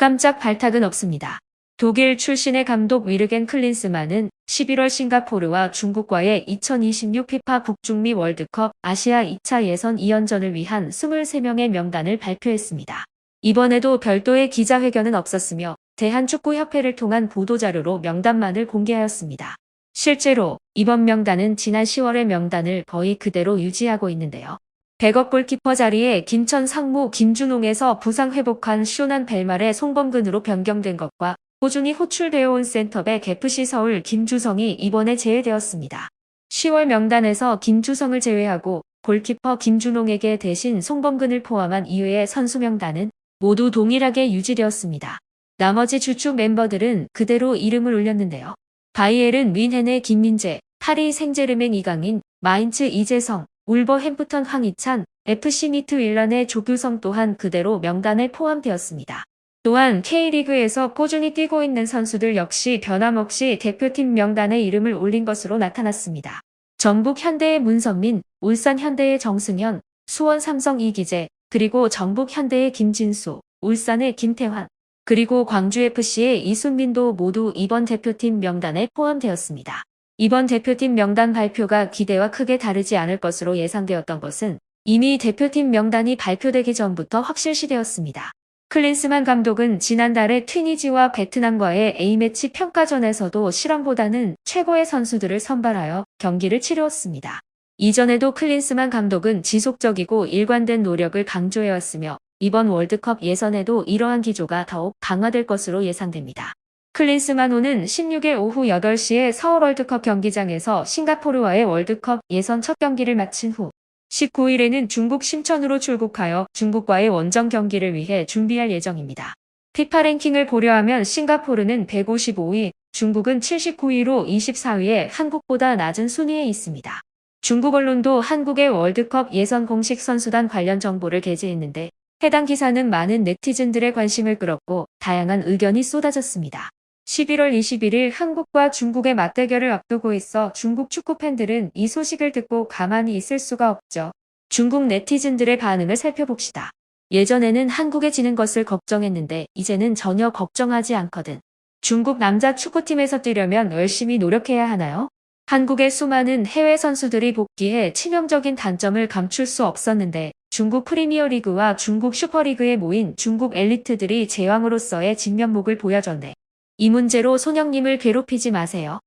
깜짝 발탁은 없습니다. 독일 출신의 감독 위르겐 클린스만은 11월 싱가포르와 중국과의 2026 피파 북중미 월드컵 아시아 2차 예선 2연전을 위한 23명의 명단을 발표했습니다. 이번에도 별도의 기자회견은 없었으며 대한축구협회를 통한 보도자료로 명단만을 공개하였습니다. 실제로 이번 명단은 지난 10월의 명단을 거의 그대로 유지하고 있는데요. 백업 골키퍼 자리에 김천 상무 김준홍에서 부상 회복한 쇼난 벨말의 송범근으로 변경된 것과 꾸준히 호출되어 온 센터백 FC 서울 김주성이 이번에 제외되었습니다. 10월 명단에서 김주성을 제외하고 골키퍼 김준홍에게 대신 송범근을 포함한 이외의 선수 명단은 모두 동일하게 유지되었습니다. 나머지 주축 멤버들은 그대로 이름을 올렸는데요. 바이에른 뮌헨의 김민재, 파리 생제르맹 이강인, 마인츠 이재성, 울버햄프턴 황희찬, FC 미트윌란의 조규성 또한 그대로 명단에 포함되었습니다. 또한 K리그에서 꾸준히 뛰고 있는 선수들 역시 변함없이 대표팀 명단에 이름을 올린 것으로 나타났습니다. 전북 현대의 문선민, 울산 현대의 정승현, 수원 삼성 이기재, 그리고 전북 현대의 김진수, 울산의 김태환, 그리고 광주FC의 이순민도 모두 이번 대표팀 명단에 포함되었습니다. 이번 대표팀 명단 발표가 기대와 크게 다르지 않을 것으로 예상되었던 것은 이미 대표팀 명단이 발표되기 전부터 확실시되었습니다. 클린스만 감독은 지난달에 튀니지와 베트남과의 A매치 평가전에서도 실험보다는 최고의 선수들을 선발하여 경기를 치루었습니다. 이전에도 클린스만 감독은 지속적이고 일관된 노력을 강조해왔으며 이번 월드컵 예선에도 이러한 기조가 더욱 강화될 것으로 예상됩니다. 클린스만호는 16일 오후 8시에 서울 월드컵 경기장에서 싱가포르와의 월드컵 예선 첫 경기를 마친 후 19일에는 중국 심천으로 출국하여 중국과의 원정 경기를 위해 준비할 예정입니다. 피파 랭킹을 고려하면 싱가포르는 155위, 중국은 79위로 24위에 한국보다 낮은 순위에 있습니다. 중국 언론도 한국의 월드컵 예선 공식 선수단 관련 정보를 게재했는데 해당 기사는 많은 네티즌들의 관심을 끌었고 다양한 의견이 쏟아졌습니다. 11월 21일 한국과 중국의 맞대결을 앞두고 있어 중국 축구 팬들은 이 소식을 듣고 가만히 있을 수가 없죠. 중국 네티즌들의 반응을 살펴봅시다. 예전에는 한국에 지는 것을 걱정했는데 이제는 전혀 걱정하지 않거든. 중국 남자 축구팀에서 뛰려면 열심히 노력해야 하나요? 한국의 수많은 해외 선수들이 복귀해 치명적인 단점을 감출 수 없었는데 중국 프리미어리그와 중국 슈퍼리그에 모인 중국 엘리트들이 제왕으로서의 진면목을 보여줬네. 이 문제로 손영님을 괴롭히지 마세요.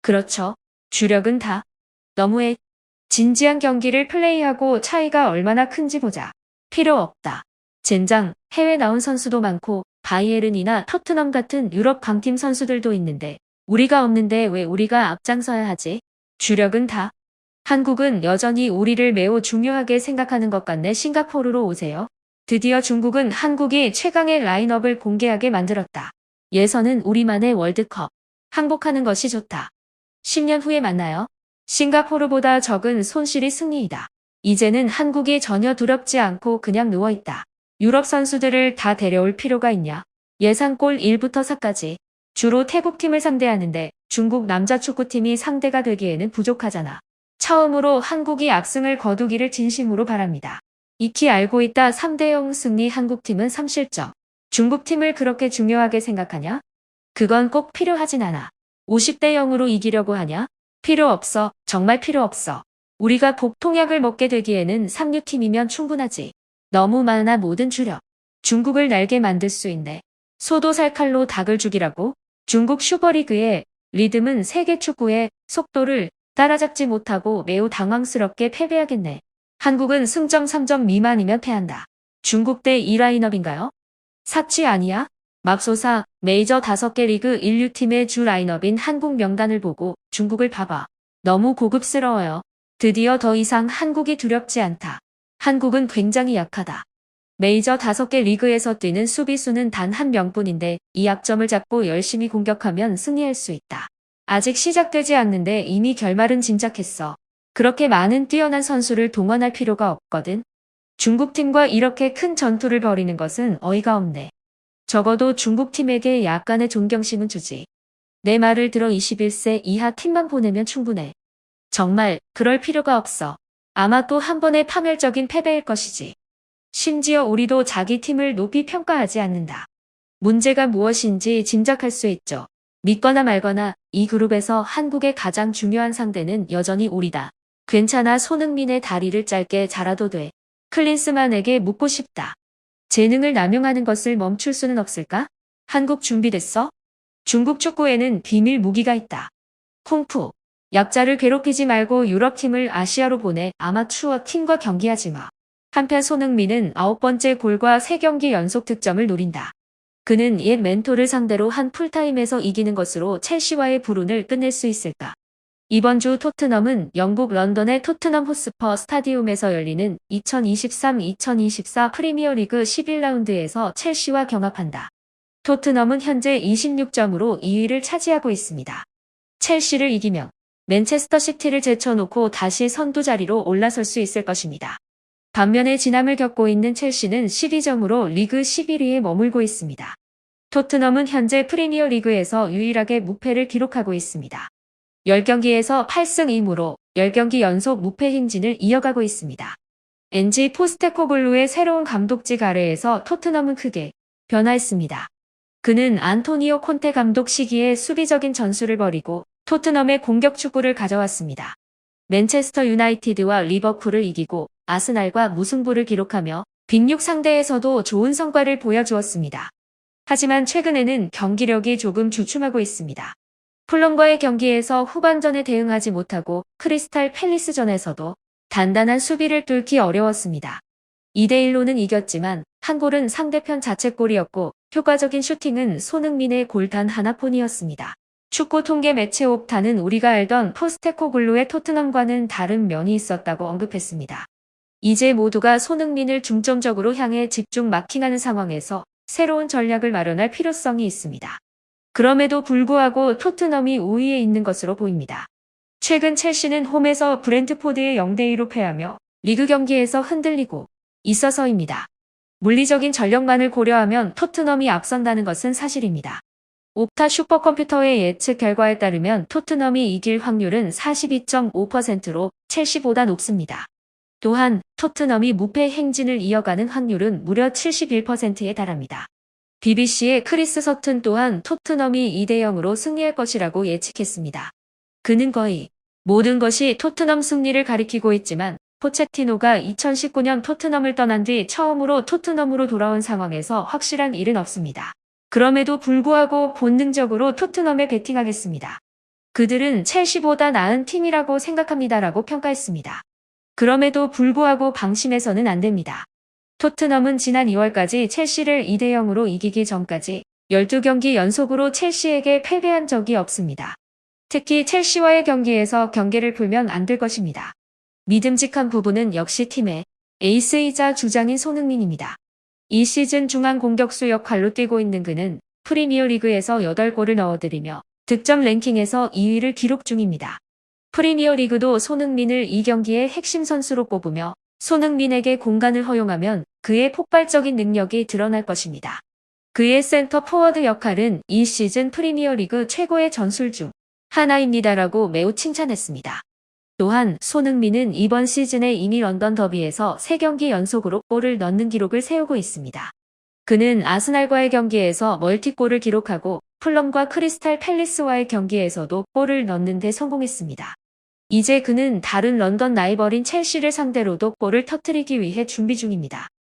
그렇죠. 주력은 다 너무해. 진지한 경기를 플레이하고 차이가 얼마나 큰지 보자. 필요 없다. 젠장, 해외 나온 선수도 많고 바이에른이나 토트넘 같은 유럽 강팀 선수들도 있는데 우리가 없는데 왜 우리가 앞장서야 하지? 주력은 다. 한국은 여전히 우리를 매우 중요하게 생각하는 것 같네. 싱가포르로 오세요. 드디어 중국은 한국이 최강의 라인업을 공개하게 만들었다. 예선은 우리만의 월드컵. 항복하는 것이 좋다. 10년 후에 만나요. 싱가포르보다 적은 손실이 승리이다. 이제는 한국이 전혀 두렵지 않고 그냥 누워있다. 유럽 선수들을 다 데려올 필요가 있냐. 예상골 1부터 4까지. 주로 태국팀을 상대하는데 중국 남자 축구팀이 상대가 되기에는 부족하잖아. 처음으로 한국이 압승을 거두기를 진심으로 바랍니다. 익히 알고 있다. 3대0 승리. 한국팀은 3실점. 중국팀을 그렇게 중요하게 생각하냐? 그건 꼭 필요하진 않아. 50대 0으로 이기려고 하냐? 필요 없어. 정말 필요 없어. 우리가 복통약을 먹게 되기에는 3류팀이면 충분하지. 너무 많아 모든 주력. 중국을 날게 만들 수 있네. 소도 살 칼로 닭을 죽이라고? 중국 슈퍼리그의 리듬은 세계 축구의 속도를 따라잡지 못하고 매우 당황스럽게 패배하겠네. 한국은 승점 3점 미만이면 패한다. 중국 대 이 라인업인가요? 사치 아니야? 맙소사 메이저 5개 리그 1류팀의 주 라인업인 한국 명단을 보고 중국을 봐봐. 너무 고급스러워요. 드디어 더 이상 한국이 두렵지 않다. 한국은 굉장히 약하다. 메이저 5개 리그에서 뛰는 수비수는 단 한 명뿐인데 이 약점을 잡고 열심히 공격하면 승리할 수 있다. 아직 시작되지 않는데 이미 결말은 짐작했어. 그렇게 많은 뛰어난 선수를 동원할 필요가 없거든. 중국팀과 이렇게 큰 전투를 벌이는 것은 어이가 없네. 적어도 중국팀에게 약간의 존경심은 주지. 내 말을 들어 21세 이하 팀만 보내면 충분해. 정말 그럴 필요가 없어. 아마 또 한 번의 파멸적인 패배일 것이지. 심지어 우리도 자기 팀을 높이 평가하지 않는다. 문제가 무엇인지 짐작할 수 있죠. 믿거나 말거나 이 그룹에서 한국의 가장 중요한 상대는 여전히 우리다. 괜찮아, 손흥민의 다리를 짧게 자라도 돼. 클린스만에게 묻고 싶다. 재능을 남용하는 것을 멈출 수는 없을까? 한국 준비됐어? 중국 축구에는 비밀 무기가 있다. 쿵푸. 약자를 괴롭히지 말고 유럽팀을 아시아로 보내. 아마추어 팀과 경기하지 마. 한편 손흥민은 9번째 골과 3경기 연속 득점을 노린다. 그는 옛 멘토를 상대로 한 풀타임에서 이기는 것으로 첼시와의 불운을 끝낼 수 있을까? 이번 주 토트넘은 영국 런던의 토트넘 호스퍼 스타디움에서 열리는 2023-2024 프리미어리그 11라운드에서 첼시와 경합한다. 토트넘은 현재 26점으로 2위를 차지하고 있습니다. 첼시를 이기면 맨체스터 시티를 제쳐놓고 다시 선두 자리로 올라설 수 있을 것입니다. 반면에 진함을 겪고 있는 첼시는 12점으로 리그 11위에 머물고 있습니다. 토트넘은 현재 프리미어리그에서 유일하게 무패를 기록하고 있습니다. 10경기에서 8승 2무로 10경기 연속 무패 행진을 이어가고 있습니다. 엔지 포스테코글루의 새로운 감독직 아래에서 토트넘은 크게 변화했습니다. 그는 안토니오 콘테 감독 시기에 수비적인 전술을 벌이고 토트넘의 공격 축구를 가져왔습니다. 맨체스터 유나이티드와 리버풀을 이기고 아스날과 무승부를 기록하며 빅6 상대에서도 좋은 성과를 보여주었습니다. 하지만 최근에는 경기력이 조금 주춤하고 있습니다. 풀럼과의 경기에서 후반전에 대응하지 못하고 크리스탈 팰리스전에서도 단단한 수비를 뚫기 어려웠습니다. 2대1로는 이겼지만 한 골은 상대편 자책골이었고 효과적인 슈팅은 손흥민의 골 단 하나뿐이었습니다. 축구 통계 매체 옵타는 우리가 알던 포스테코글루의 토트넘과는 다른 면이 있었다고 언급했습니다. 이제 모두가 손흥민을 중점적으로 향해 집중 마킹하는 상황에서 새로운 전략을 마련할 필요성이 있습니다. 그럼에도 불구하고 토트넘이 우위에 있는 것으로 보입니다. 최근 첼시는 홈에서 브렌트포드에 0대2로 패하며 리그 경기에서 흔들리고 있어서입니다. 물리적인 전력만을 고려하면 토트넘이 앞선다는 것은 사실입니다. 옵타 슈퍼컴퓨터의 예측 결과에 따르면 토트넘이 이길 확률은 42.5%로 첼시보다 높습니다. 또한 토트넘이 무패 행진을 이어가는 확률은 무려 71%에 달합니다. BBC의 크리스 서튼 또한 토트넘이 2대0으로 승리할 것이라고 예측했습니다. 그는 거의 모든 것이 토트넘 승리를 가리키고 있지만 포체티노가 2019년 토트넘을 떠난 뒤 처음으로 토트넘으로 돌아온 상황에서 확실한 일은 없습니다. 그럼에도 불구하고 본능적으로 토트넘에 베팅하겠습니다. 그들은 첼시보다 나은 팀이라고 생각합니다라고 평가했습니다. 그럼에도 불구하고 방심해서는 안 됩니다. 토트넘은 지난 2월까지 첼시를 2대0으로 이기기 전까지 12경기 연속으로 첼시에게 패배한 적이 없습니다. 특히 첼시와의 경기에서 경계를 풀면 안 될 것입니다. 믿음직한 부분은 역시 팀의 에이스이자 주장인 손흥민입니다. 이 시즌 중앙 공격수 역할로 뛰고 있는 그는 프리미어리그에서 8골을 넣어들이며 득점 랭킹에서 2위를 기록 중입니다. 프리미어리그도 손흥민을 이 경기의 핵심 선수로 꼽으며 손흥민에게 공간을 허용하면 그의 폭발적인 능력이 드러날 것입니다. 그의 센터 포워드 역할은 이 시즌 프리미어리그 최고의 전술 중 하나입니다라고 매우 칭찬했습니다. 또한 손흥민은 이번 시즌에 이미 런던 더비에서 3경기 연속으로 골을 넣는 기록을 세우고 있습니다. 그는 아스날과의 경기에서 멀티골을 기록하고 풀럼과 크리스탈 팰리스와의 경기에서도 골을 넣는 데 성공했습니다. 이제 그는 다른 런던 라이벌인 첼시를 상대로도 골을 터뜨리기 위해 준비 중입니다.